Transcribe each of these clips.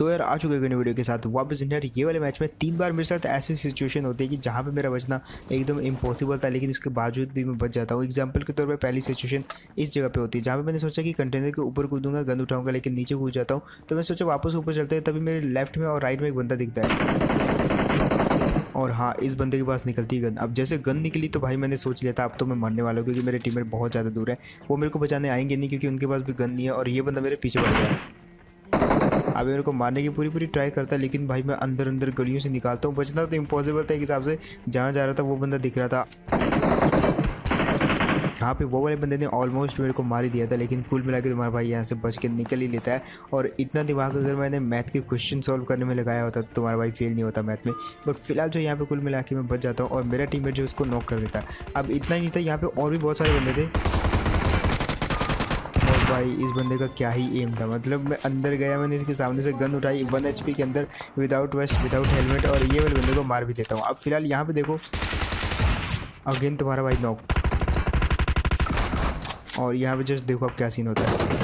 तो यार आ चुके हैं वीडियो के साथ वापस इंडिया। ये वाले मैच में 3 बार मेरे साथ ऐसी सिचुएशन होती है कि जहाँ पे मेरा बचना एकदम इम्पॉसिबल था, लेकिन उसके बावजूद भी मैं बच जाता हूँ। एग्जांपल के तौर पे पहली सिचुएशन इस जगह पे होती है जहाँ पे मैंने सोचा कि कंटेनर के ऊपर कूदूंगा, गन उठाऊंगा, लेकिन नीचे कूद जाता हूँ। तो मैं सोचा वापस ऊपर चलते हैं, तभी मेरे लेफ्ट में और राइट में एक बंदा दिखता है और हाँ, इस बंदे के पास निकलती है गन। अब जैसे गन निकली तो भाई मैंने सोच लिया था अब तो मैं मरने वाला हूँ, क्योंकि मेरे टीममेट बहुत ज़्यादा दूर है, वो मेरे को बचाने आएंगे नहीं क्योंकि उनके पास भी गन नहीं है और ये बंदा मेरे पीछे पड़ गया। अब मेरे को मारने की पूरी ट्राई करता है, लेकिन भाई मैं अंदर अंदर गलियों से निकालता हूँ। बचना तो इम्पॉसिबल था एक हिसाब से। जहाँ जा रहा था वो बंदा दिख रहा था। यहाँ पे वो वाले बंदे ने ऑलमोस्ट मेरे को मार ही दिया था, लेकिन कुल मिला के तुम्हारा भाई यहाँ से बच के निकल ही लेता है। और इतना दिमाग अगर मैंने मैथ के क्वेश्चन सॉल्व करने में लगाया होता तो तुम्हारा भाई फेल नहीं होता मैथ में। बट फिलहाल जो यहाँ पे कुल मिला के मैं बच जाता हूँ और मेरा टीममेट जो उसको नॉक कर देता है। अब इतना ही नहीं था, यहाँ पे और भी बहुत सारे बंदे थे। भाई इस बंदे का क्या ही एम था, मतलब मैं अंदर गया, मैंने इसके सामने से गन उठाई 1 HP के अंदर, विदाउट वेस्ट, विदाउट हेलमेट, और ये वाले बंदे को मार भी देता हूँ। अब फिलहाल यहाँ पे देखो अगेन तुम्हारा भाई नॉक, और यहाँ पे जस्ट देखो अब क्या सीन होता है।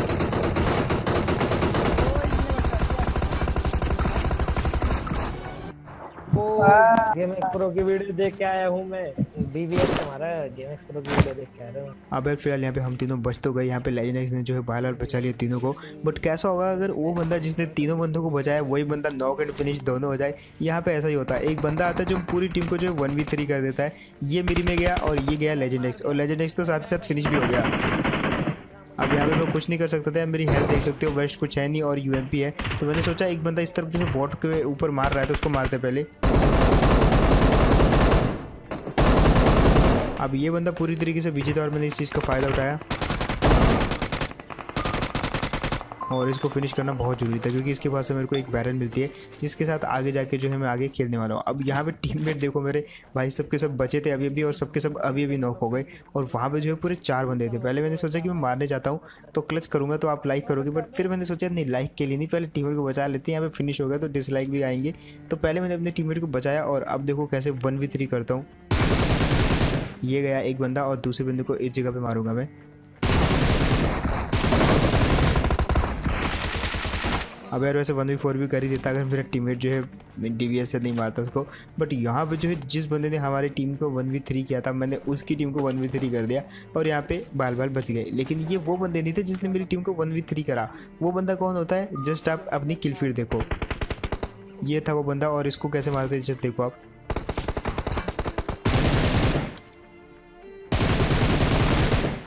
गेम एक्स प्रो की वीडियो देख के आया हूँ मैं। बीवीएस तुम्हारा गेम एक्स प्रो की वीडियो देख के आ रहा हूँ। अब यार फिलहाल यहाँ पे हम तीनों बच तो गए। यहाँ पे लेजेंड एक्स ने जो है बाल बचा लिया तीनों को। बट कैसा होगा अगर वो बंदा जिसने तीनों बंदों को बचाया वही बंदा नॉक एंड फिनिश दोनों हो जाए। यहाँ पे ऐसा ही होता है, एक बंदा आता है जो पूरी टीम को जो है 1v3 कर देता है। ये मेरी में गया और ये गया लेजेंड एक्स, और लेजेंड एक्स तो साथ ही साथ फिनिश भी हो गया। अब यहाँ पे मैं कुछ नहीं कर सकता था, मेरी हेल्थ देख सकते हो, वेस्ट कुछ है नहीं और यूएमपी है। तो मैंने सोचा एक बंदा इस तरफ जो है बॉट के ऊपर मार रहा है तो उसको मारते पहले। अब ये बंदा पूरी तरीके से बिजी था और मैंने इस चीज़ का फ़ायदा उठाया और इसको फिनिश करना बहुत ज़रूरी था, क्योंकि इसके पास से मेरे को एक बैरल मिलती है जिसके साथ आगे जाके जो है मैं आगे खेलने वाला हूँ। अब यहाँ पे टीममेट देखो मेरे भाई सबके सब बचे थे अभी अभी, और सबके सब अभी अभी नॉक हो गए। और वहाँ पे जो है पूरे 4 बंदे थे। पहले मैंने सोचा कि मैं मारने जाता हूँ तो क्लच करूँगा तो आप लाइक करोगे, बट फिर मैंने सोचा नहीं, लाइक के लिए नहीं, पहले टीममेट को बचा लेते हैं, यहाँ पे फिनिश हो गया तो डिसलाइक भी आएंगे। तो पहले मैंने अपने टीममेट को बचाया और अब देखो कैसे 1v3 करता हूँ। ये गया एक बंदा और दूसरे बंदे को इस जगह पे मारूंगा मैं। अब यार वैसे 1v4 भी कर ही देता अगर मेरा टीममेट जो है डीवीएस से नहीं मारता उसको। बट यहाँ पे जो है जिस बंदे ने हमारी टीम को 1v3 किया था, मैंने उसकी टीम को 1v3 कर दिया और यहाँ पे बाल बच गए। लेकिन ये वो बंदे नहीं थे जिसने मेरी टीम को 1v3 करा। वो बंदा कौन होता है, जस्ट आप अपनी किल फीड देखो, ये था वो बंदा। और इसको कैसे मारते जस्ट देखो आप।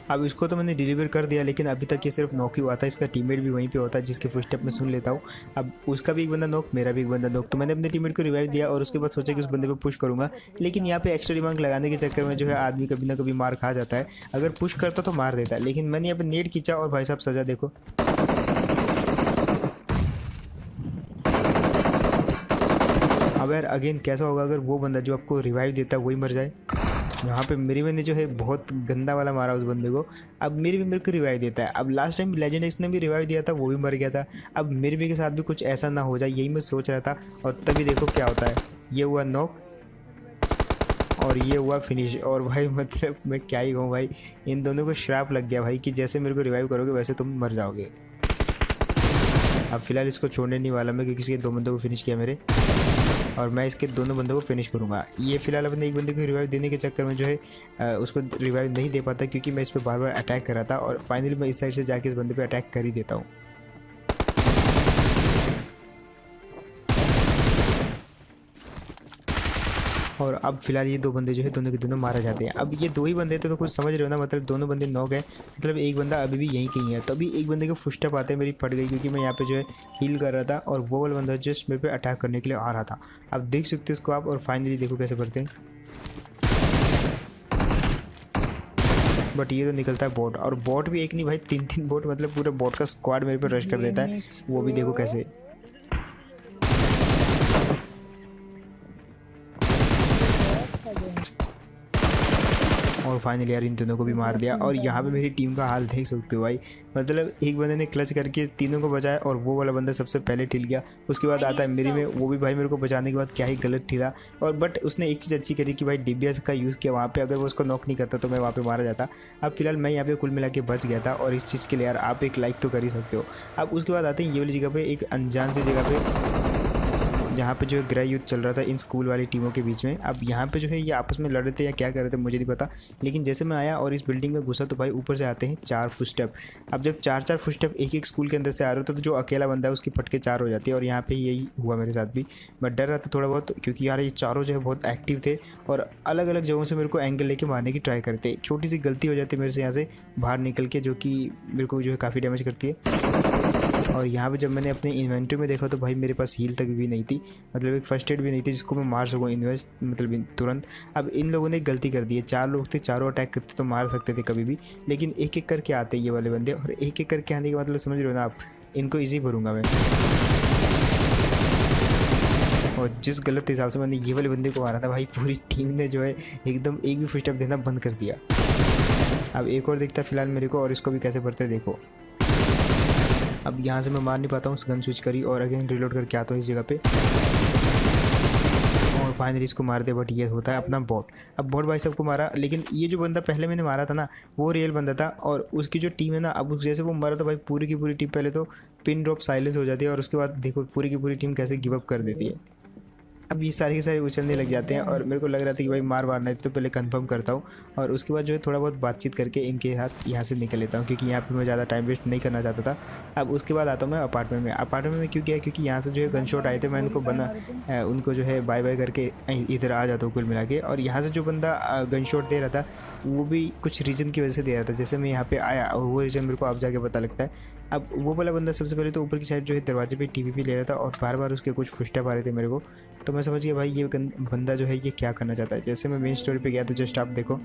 अब इसको तो मैंने डिलीवर कर दिया, लेकिन अभी तक ये सिर्फ नॉक ही हुआ था। इसका टीममेट भी वहीं पे होता है जिसके फुटस्टेप में सुन लेता हूँ। अब उसका भी एक बंदा नॉक, मेरा भी एक बंदा नॉक। तो मैंने अपने टीममेट को रिवाइव दिया और उसके बाद सोचा कि उस बंदे पे पुश करूँगा, लेकिन यहाँ पे एक्स्ट्रा दिमाग लगाने के चक्कर में जो है आदमी कभी ना कभी मार खा जाता है। अगर पुश करता तो मार देता है, लेकिन मैंने यहाँ पे नेट खींचा और भाई साहब सजा देखो। अब यार अगेन कैसा होगा अगर वो बंदा जो आपको रिवाइव देता है वही मर जाए। यहाँ पे मेरी मैंने जो है बहुत गंदा वाला मारा उस बंदे को। अब मेरे भी मेरे को रिवाइव देता है। अब लास्ट टाइम लेजेंड एक्स ने भी रिवाइव दिया था, वो भी मर गया था। अब मेरे भी के साथ भी कुछ ऐसा ना हो जाए, यही मैं सोच रहा था। और तभी देखो क्या होता है, ये हुआ नॉक और ये हुआ फिनिश। और भाई मतलब मैं क्या ही कहूँ भाई, इन दोनों को श्राप लग गया भाई कि जैसे मेरे को रिवाइव करोगे वैसे तुम मर जाओगे। अब फिलहाल इसको छोड़ने नहीं वाला मैं, क्योंकि इसके 2 बंदों को फिनिश किया मेरे, और मैं इसके दोनों बंदों को फिनिश करूंगा। ये फिलहाल अपने एक बंदे को रिवाइव देने के चक्कर में जो है उसको रिवाइव नहीं दे पाता, क्योंकि मैं इस पर बार बार अटैक कर रहा था। और फाइनली मैं इस साइड से जाके इस बंदे पे अटैक कर ही देता हूँ। और अब फिलहाल ये 2 बंदे जो है दोनों के दोनों मारे जाते हैं। अब ये 2 ही बंदे थे तो कुछ समझ रहे हो ना, मतलब दोनों बंदे नॉक है, मतलब एक बंदा अभी भी यहीं कहीं है। तो अभी एक बंदे के फुटस्टेप आते मेरी फट गई, क्योंकि मैं यहाँ पे जो है हील कर रहा था और वो वाला बंदा जस्ट मेरे पे अटैक करने के लिए आ रहा था। अब देख सकते हो उसको आप, और फाइनली देखो कैसे करते हैं। बट ये तो निकलता है बॉट, और बॉट भी एक नहीं भाई 3 बॉट, मतलब पूरा बॉट का स्क्वाड मेरे पे रश कर देता है। वो भी देखो कैसे। और और फाइनली यार इन दोनों को भी मार दिया। और यहाँ पे मेरी टीम का हाल देख सकते हो भाई, मतलब एक बंदे ने क्लच करके तीनों को बचाया और वो वाला बंदा सबसे पहले ठिल गया। उसके बाद आता है मेरी में, वो भी भाई मेरे को बचाने के बाद क्या ही गलत ठिला। और बट उसने एक चीज़ अच्छी करी कि भाई DBS का यूज़ किया वहाँ पे, अगर वो उसको नॉक नहीं करता तो मैं वहाँ पे मारा जाता। अब फिलहाल मैं यहाँ पे कुल मिला के बच गया था, और इस चीज़ के लिए यार आप एक लाइक तो कर ही सकते हो। अब उसके बाद आते हैं ये वाली जगह पे, एक अनजान सी जगह पे जहाँ पे जो है गृह युद्ध चल रहा था इन स्कूल वाली टीमों के बीच में। अब यहाँ पे जो है ये आपस में लड़ रहे थे या क्या कर रहे थे मुझे नहीं पता, लेकिन जैसे मैं आया और इस बिल्डिंग में घुसा तो भाई ऊपर से आते हैं 4 फुटस्टेप। अब जब 4 फुटस्टेप एक स्कूल के अंदर से आ रहे हो तो जो अकेला बंदा है उसकी फटके 4 हो जाती है, और यहाँ पे यही हुआ मेरे साथ भी। मैं डर रहा था थोड़ा बहुत, क्योंकि यार ये चारों जो है बहुत एक्टिव थे और अलग अलग जगहों से मेरे को एंगल लेके मारने की ट्राई करते। छोटी सी गलती हो जाती है मेरे से यहाँ से बाहर निकल के, जो कि मेरे को जो है काफ़ी डैमेज करती है। और यहाँ पे जब मैंने अपने इन्वेंटरी में देखा तो भाई मेरे पास हील तक भी नहीं थी, मतलब एक फर्स्ट एड भी नहीं थी जिसको मैं मार सकूँ इन्वेस्ट मतलब तुरंत। अब इन लोगों ने गलती कर दी है, 4 लोग थे, चारों अटैक करते तो मार सकते थे कभी भी, लेकिन एक एक करके आते ये वाले बंदे। और एक एक करके आने का मतलब समझ रहे हो ना आप, इनको ईजी भरूँगा मैं। और जिस गलत हिसाब से मैंने ये वाले बंदे को मारा था भाई, पूरी टीम ने जो है एकदम एक भी फुटस्टेप देना बंद कर दिया। अब एक और दिखता है फिलहाल मेरे को, और इसको भी कैसे पड़ते देखो। अब यहाँ से मैं मार नहीं पाता हूँ, गन स्विच करी और अगेन रिलोड करके आता हूँ इस जगह पे, और फाइनली इसको मार दे। बट ये होता है अपना बॉट। अब बॉट भाई सबको मारा, लेकिन ये जो बंदा पहले मैंने मारा था ना वो रियल बंदा था, और उसकी जो टीम है ना, अब जैसे वो मारा तो भाई पूरी की पूरी टीम पहले तो पिन ड्रॉप साइलेंस हो जाती है, और उसके बाद देखो पूरी की पूरी टीम कैसे गिव अप कर देती है। अब ये सारे के सारे उछलने लग जाते हैं, और मेरे को लग रहा था कि भाई मारना है तो पहले कंफर्म करता हूँ, और उसके बाद जो है थोड़ा बहुत बातचीत करके इनके साथ यहाँ से निकल लेता हूँ, क्योंकि यहाँ पे मैं ज़्यादा टाइम वेस्ट नहीं करना चाहता था। अब उसके बाद आता हूँ मैं अपार्टमेंट में क्यों गया, क्योंकि यहाँ से जो है गन शॉट आए थे, मैं उनको जो है बाय बाय करके इधर आ जाता हूँ कुल मिला के। और यहाँ से जो बंदा गन शॉट दे रहा था वो भी कुछ रीज़न की वजह से दे रहा था, जैसे मैं यहाँ पे आया वो रीज़न मेरे को अब जाके पता लगता है। अब वो वाला बंदा सबसे पहले तो ऊपर की साइड जो है दरवाजे पे टीवी ले रहा था, और बार बार उसके कुछ फुटस्टेप आ रहे थे मेरे को, तो मैं समझ गया भाई ये बंदा जो है ये क्या करना चाहता है। जैसे मैं मेन स्टोरी पे गया तो जस्ट आप देखो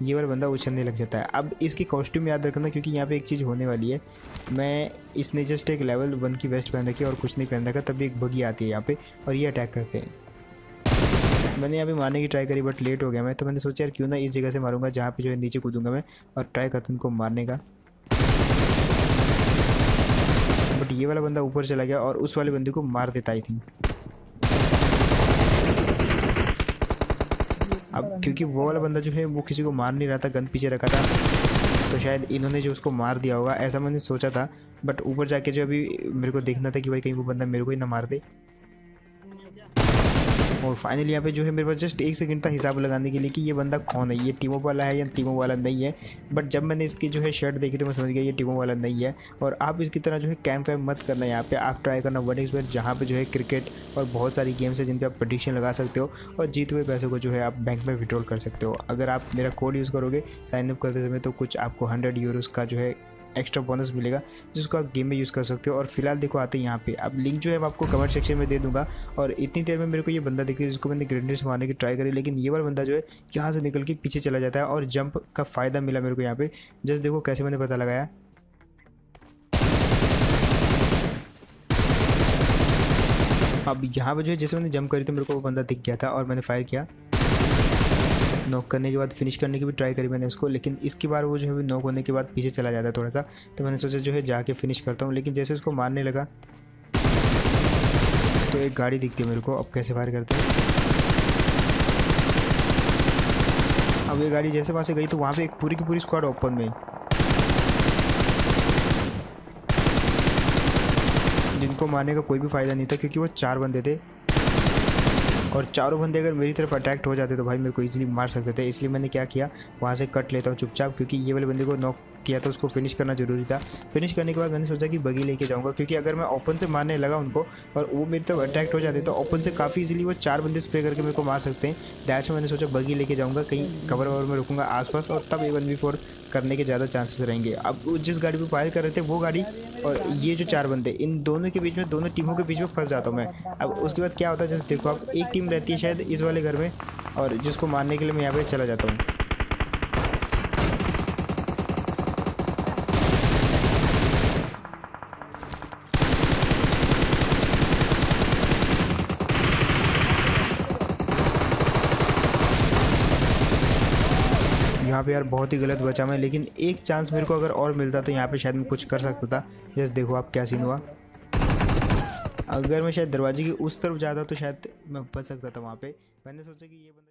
ये वाला बंदा उछलने लग जाता है। अब इसकी कॉस्ट्यूम याद रखना, क्योंकि यहाँ पे एक चीज़ होने वाली है। इसने जस्ट एक लेवल 1 की वेस्ट पहन रखी है और कुछ नहीं पहन रखा, तभी एक बगी आती है यहाँ पे और ये अटैक करते हैं। मैंने यहाँ पे मारने की ट्राई करी बट लेट हो गया मैं, तो मैंने सोचा यार क्यों ना इस जगह से मारूंगा जहाँ पे जो है नीचे कूदूंगा मैं, और ट्राई करता हूँ उनको मारने का। बट ये वाला बंदा ऊपर चला गया और उस वाले बंदे को मार देता आई थिंक। अब क्योंकि वो वाला बंदा जो है वो किसी को मार नहीं रहा था, गन पीछे रखा था, तो शायद इन्होंने जो उसको मार दिया होगा ऐसा मैंने सोचा था। बट ऊपर जाके जो अभी मेरे को देखना था कि भाई कहीं वो बंदा मेरे को ही ना मार दे। और फाइनली यहाँ पे जो है मेरे पास जस्ट 1 सेकंड था हिसाब लगाने के लिए कि ये बंदा कौन है, ये टीमों वाला है या टीमों वाला नहीं है। बट जब मैंने इसकी जो है शर्ट देखी तो मैं समझ गया ये टीमों वाला नहीं है। और आप इसकी तरह जो है कैंप वैम्प मत करना, यहाँ पे आप ट्राई करना 1xbet, जहाँ पे जो है क्रिकेट और बहुत सारी गेम्स है जिन पे आप प्रेडिक्शन लगा सकते हो, और जीते हुए पैसों को जो है आप बैंक में विड्रॉल कर सकते हो। अगर आप मेरा कोड यूज़ करोगे साइन अप करते समय तो कुछ आपको 100 यूरोज़ का जो है एक्स्ट्रा बोनस मिलेगा, जिसको आप गेम में यूज़ कर सकते हो। और फिलहाल देखो आते हैं यहाँ पे, अब लिंक जो है मैं आपको कमेंट सेक्शन में दे दूंगा। और इतनी देर में मेरे को ये बंदा दिख रहा है जिसको मैंने ग्रेनेड से मारने की ट्राई करी, लेकिन ये वाला बंदा जो है यहाँ से निकल के पीछे चला जाता है और जंप का फ़ायदा मिला मेरे को यहाँ पे। जस्ट देखो कैसे मैंने पता लगाया। अब यहाँ पे जो है जैसे मैंने जंप करी तो मेरे को वो बंदा दिख गया था और मैंने फायर किया। नॉक करने के बाद फिनिश करने की भी ट्राई करी मैंने उसको, लेकिन इसकी बार वो जो है नॉक होने के बाद पीछे चला जाता है थोड़ा सा, तो मैंने सोचा जो है जाके फिनिश करता हूँ। लेकिन जैसे उसको मारने लगा तो एक गाड़ी दिखती है मेरे को। अब कैसे फायर करते हैं, अब ये गाड़ी जैसे वहाँ से गई तो वहाँ पे एक पूरी की पूरी स्क्वाड ओपन में, जिनको मारने का कोई भी फ़ायदा नहीं था क्योंकि वो 4 बंदे थे, और चारों बंदे अगर मेरी तरफ अटैक्ट हो जाते तो भाई मेरे को इजीली मार सकते थे। इसलिए मैंने क्या किया, वहाँ से कट लेता हूँ चुपचाप, क्योंकि ये वाले बंदे को नॉक किया तो उसको फिनिश करना जरूरी था। फिनिश करने के बाद मैंने सोचा कि बगी लेके जाऊँगा, क्योंकि अगर मैं ओपन से मारने लगा उनको और वो मेरी तरफ अटैक्ट हो जाते तो ओपन से काफ़ी इजीली वो 4 बंदे स्प्रे करके मेरे को मार सकते हैं। दैट्स मैंने सोचा बगी लेके जाऊँगा, कहीं कवर ववर में रुकूंगा आसपास, और तब A1v4 करने के ज़्यादा चांसेस रहेंगे। अब जिस गाड़ी पर फायर कर रहे थे वो गाड़ी और ये जो 4 बंदे, इन दोनों के बीच में, दोनों टीमों के बीच में फंस जाता हूँ मैं। अब उसके बाद क्या होता है, जैसे देखो आप, एक टीम रहती है शायद इस वाले घर में, और जिसको मारने के लिए मैं यहाँ पे चला जाता हूँ। यहाँ यहाँ पे यार बहुत ही गलत बचा मैं, लेकिन एक चांस मेरे को अगर और मिलता तो यहाँ पे शायद मैं कुछ कर सकता था। जस्ट देखो आप क्या सीन हुआ। अगर मैं शायद दरवाजे की उस तरफ जाता तो शायद मैं बच सकता था वहाँ पे। मैंने सोचा कि ये बंदा